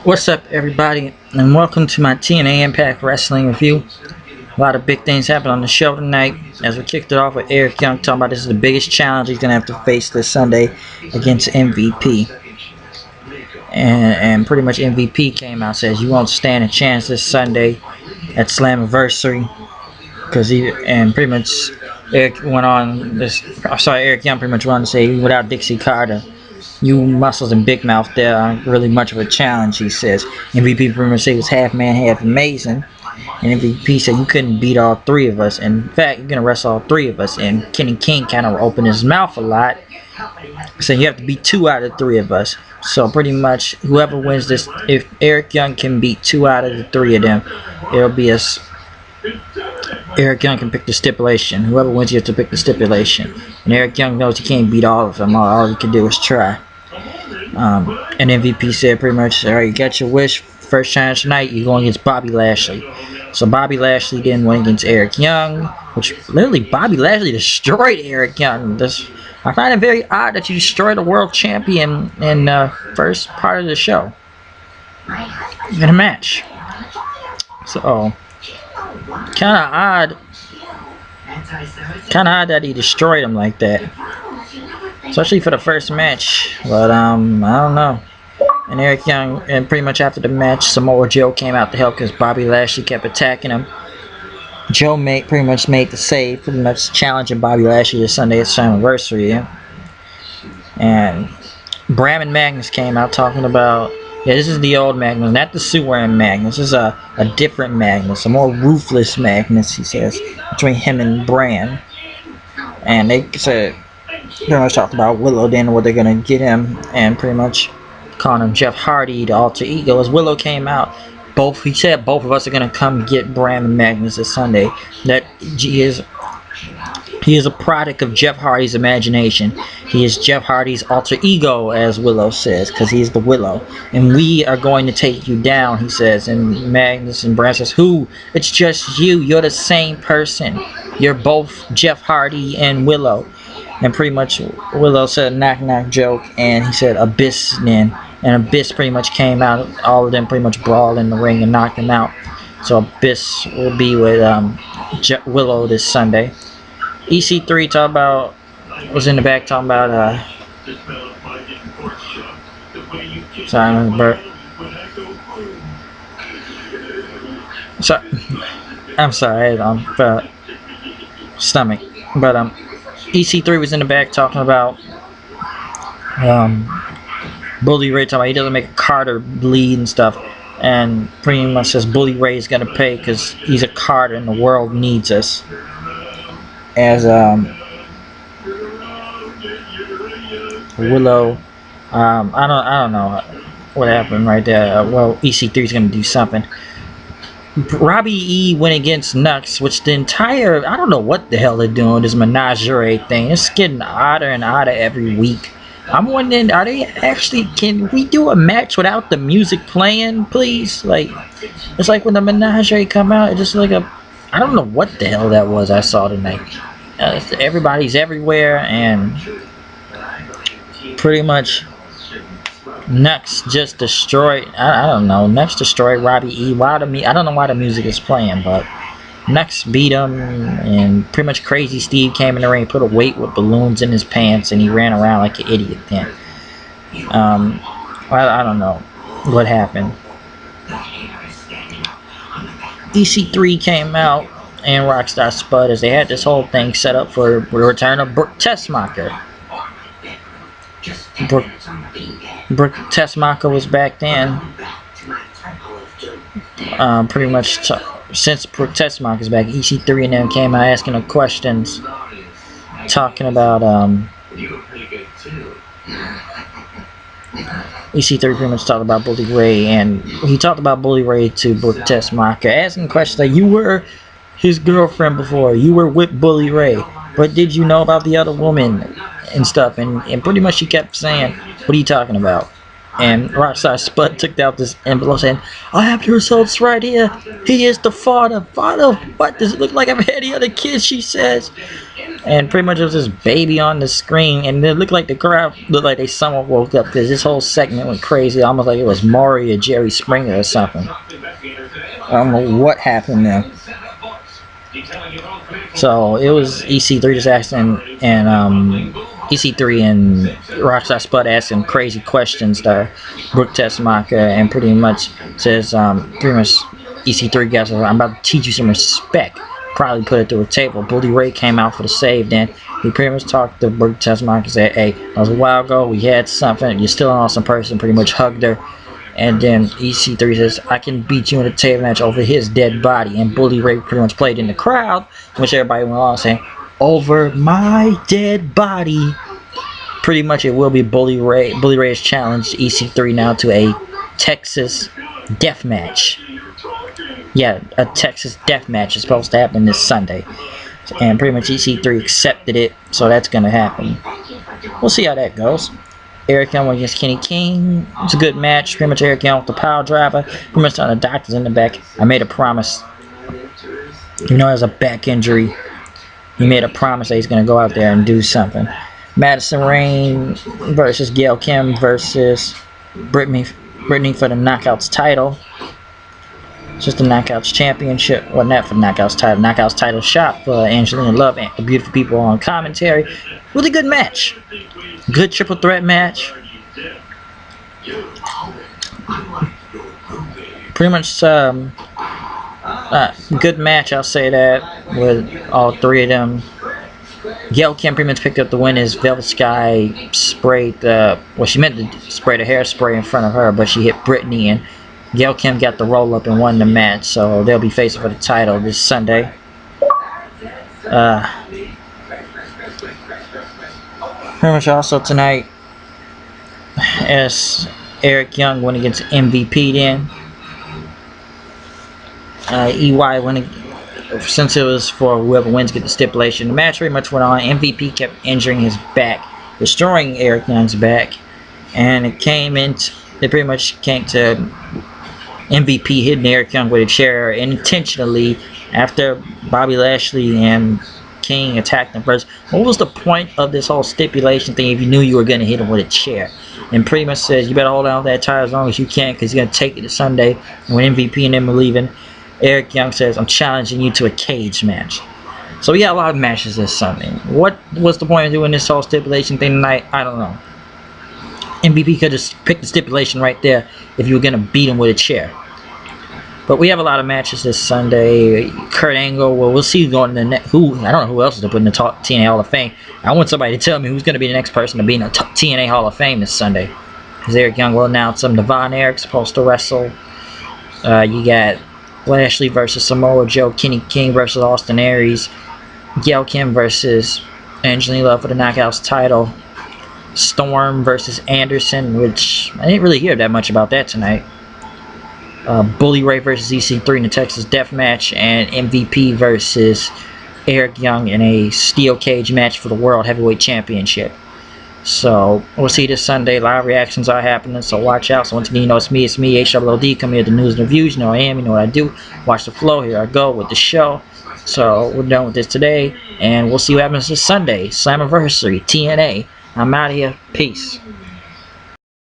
What's up, everybody, and welcome to my TNA IMPACT Wrestling review. A lot of big things happened on the show tonight as we kicked it off with Eric Young talking about this is the biggest challenge he's going to have to face this Sunday against MVP. And pretty much MVP came out and says you won't stand a chance this Sunday at Slammaversery. And pretty much Eric Young pretty much went on to say without Dixie Carter, you muscles and big mouth there aren't really much of a challenge, he says. MVP pretty much said he was half man, half amazing. And MVP said you couldn't beat all three of us. In fact, you're going to wrestle all three of us. And Kenny King kind of opened his mouth a lot, saying you have to beat 2 out of 3 of us. So pretty much whoever wins this, if Eric Young can beat 2 out of the 3 of them, it'll be Eric Young can pick the stipulation. Whoever wins, you have to pick the stipulation. And Eric Young knows he can't beat all of them. All he can do is try. And MVP said pretty much, all right, you got your wish. First challenge tonight, you're going against Bobby Lashley. So Bobby Lashley then went against Eric Young, which literally Bobby Lashley destroyed Eric Young. I find it very odd that you destroyed a world champion in the first part of the show in a match. So kind of odd that he destroyed him like that, especially for the first match. But I don't know. And Eric Young, and pretty much after the match, Samoa Joe came out to help because Bobby Lashley kept attacking him. Joe pretty much made the save, pretty much challenging Bobby Lashley this Sunday at Slammaversery. Yeah? And Bram and Magnus came out talking about, yeah, this is the old Magnus, not the suit-wearing Magnus. This is a different Magnus, a more ruthless Magnus, he says, between him and Bram. And they said, pretty much talked about Willow, then what they're going to get him, and pretty much calling him Jeff Hardy, the alter ego. As Willow came out, he said both of us are going to come get Bram and Magnus this Sunday. That he is a product of Jeff Hardy's imagination. He is Jeff Hardy's alter ego, as Willow says, because he's the Willow. And we are going to take you down, he says. And Magnus and Bram says, who? It's just you. You're the same person. You're both Jeff Hardy and Willow. And pretty much Willow said knock knock joke, and he said Abyss then. And Abyss pretty much came out. All of them pretty much brawled in the ring and knocked him out. So Abyss will be with Willow this Sunday. EC3 was in the back talking about I'm sorry, stomach. But EC3 was in the back talking about Bully Ray, talking about he doesn't make Carter bleed and stuff, and pretty much says Bully Ray is gonna pay because he's a Carter and the world needs us. As Willow, I don't know what happened right there. Well, EC3 is gonna do something. Robbie E went against Nux, which I don't know what the hell they're doing, this menagerie thing. It's getting odder and odder every week. I'm wondering, can we do a match without the music playing, please? Like, it's like when the menagerie come out, it's just like I don't know what the hell that was I saw tonight. Everybody's everywhere, and pretty much Nux just destroyed, I don't know, Nux destroyed Robbie E. I don't know why the music is playing, but Nux beat him, and pretty much Crazy Steve came in the ring, put a weight with balloons in his pants, and he ran around like an idiot then. I don't know what happened. EC3 came out and Rockstar Spud as they had this whole thing set up for the return of Brooke Tessmacher. Brooke Tessmacher was back then. Pretty much since Brooke Tessmacher is back, EC3 and them came out asking her questions, talking about EC3 pretty much talked about Bully Ray, and he talked about Bully Ray to Brooke Tessmacher, asking questions like, you were his girlfriend before, you were with Bully Ray, but did you know about the other woman and stuff? And pretty much she kept saying, what are you talking about? And Rockstar Spud took out this envelope saying, I have the results right here. He is the father. Father, what? Does it look like I've had any other kids, she says. And pretty much it was this baby on the screen, and it looked like the crowd looked like they somewhat woke up because this whole segment went crazy, almost like it was Maury or Jerry Springer or something. I don't know what happened there. So it was EC3 just asking, and EC3 and Rockstar Spud asking crazy questions to Brooke Tessmacher, and pretty much says, pretty much EC3 guys, I'm about to teach you some respect. Probably put it through a table. Bully Ray came out for the save. Then he pretty much talked to Brooke Tessmacher and said, hey, that was a while ago. We had something. You're still an awesome person. Pretty much hugged her. And then EC3 says, I can beat you in a table match over his dead body. And Bully Ray pretty much played in the crowd, which everybody went along saying, over my dead body. Pretty much it will be Bully Ray. Bully Ray has challenged EC3 now to a Texas death match. Yeah, a Texas death match is supposed to happen this Sunday. And pretty much EC3 accepted it, so that's going to happen. We'll see how that goes. Eric Young against Kenny King. It's a good match. Pretty much Eric Young with the power driver. Pretty much on the doctors in the back. I made a promise. You know, as a back injury, he made a promise that he's going to go out there and do something. Madison Rayne versus Gail Kim versus Brittany for the Knockouts title. It's just the Knockouts Championship. Well, not for the Knockouts title. Knockouts title shot for Angelina Love and the beautiful people on commentary. Really good match. Good triple threat match. Pretty much good match, I'll say that, with all three of them. Gail Kim pretty much picked up the win as Velvet Sky sprayed she meant to spray the hairspray in front of her, but she hit Brittany, and Gail Kim got the roll up and won the match, so they'll be facing for the title this Sunday. Pretty much also tonight, as Eric Young went against MVP then. EY went, since it was for whoever wins get the stipulation. The match pretty much went on. MVP kept injuring his back, destroying Eric Young's back, and it pretty much came to MVP hitting Eric Young with a chair intentionally after Bobby Lashley and King attacked him first. What was the point of this whole stipulation thing if you knew you were going to hit him with a chair? And pretty much says you better hold on to that title as long as you can, because he's going to take it to Sunday when MVP and them are leaving. Eric Young says, I'm challenging you to a cage match. So we got a lot of matches this Sunday. What was the point of doing this whole stipulation thing tonight? I don't know. MVP could have picked the stipulation right there if you were going to beat him with a chair. But we have a lot of matches this Sunday. Kurt Angle, well, we'll see who's going to the next. I don't know who else is to put in the TNA Hall of Fame. I want somebody to tell me who's going to be the next person to be in the TNA Hall of Fame this Sunday. Because Eric Young will announce him. Devon Eric's supposed to wrestle. You got Lashley versus Samoa Joe. Kenny King versus Austin Aries. Gail Kim versus Angelina Love for the Knockouts title. Storm versus Anderson, which I didn't really hear that much about that tonight. Bully Ray versus EC3 in the Texas Death Match, and MVP versus Eric Young in a steel cage match for the World Heavyweight Championship. So we'll see this Sunday. Live reactions are happening, so watch out. So once again, you know it's me, HWLD, coming here to the news and reviews. You know I am, you know what I do. Watch the flow. Here I go with the show. So we're done with this today, and we'll see what happens this Sunday. Slammaversery, TNA. I'm out of here. Peace.